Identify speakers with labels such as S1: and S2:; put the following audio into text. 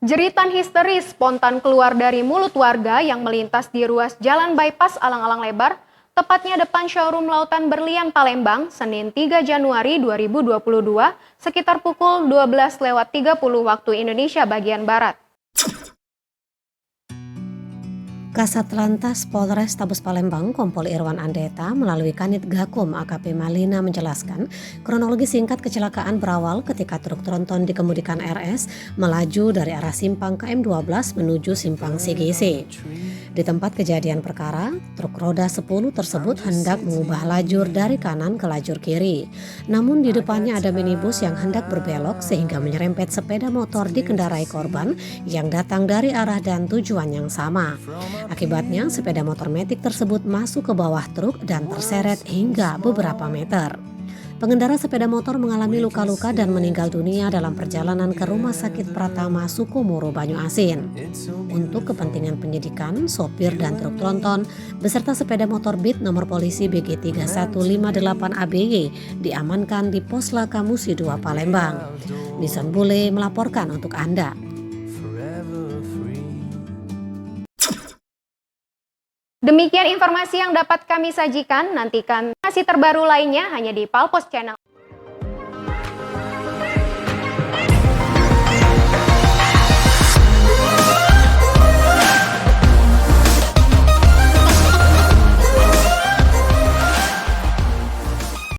S1: Jeritan histeris spontan keluar dari mulut warga yang melintas di ruas Jalan Bypass Alang-Alang Lebar, tepatnya depan showroom Lautan Berlian Palembang, Senin 3 Januari 2022, sekitar pukul 12.30 waktu Indonesia bagian Barat.
S2: Kasat Lantas Polres Tabes Palembang Kompol Irwan Andeta melalui Kanit Gakum AKP Malina menjelaskan kronologi singkat kecelakaan berawal ketika truk tronton dikemudikan RS melaju dari arah simpang KM12 menuju simpang CGC. Di tempat kejadian perkara, truk roda 10 tersebut hendak mengubah lajur dari kanan ke lajur kiri. Namun di depannya ada minibus yang hendak berbelok sehingga menyerempet sepeda motor dikendarai korban yang datang dari arah dan tujuan yang sama. Akibatnya sepeda motor metik tersebut masuk ke bawah truk dan terseret hingga beberapa meter. Pengendara sepeda motor mengalami luka-luka dan meninggal dunia dalam perjalanan ke Rumah Sakit Pratama Sukomoro Banyuasin. Untuk kepentingan penyidikan, sopir dan truk tronton beserta sepeda motor Beat nomor polisi BG 3158 ABY diamankan di Poslaka Musi 2 Palembang. Nison Bule melaporkan untuk Anda.
S1: Demikian informasi yang dapat kami sajikan, nantikan informasi terbaru lainnya hanya di Palpos Channel.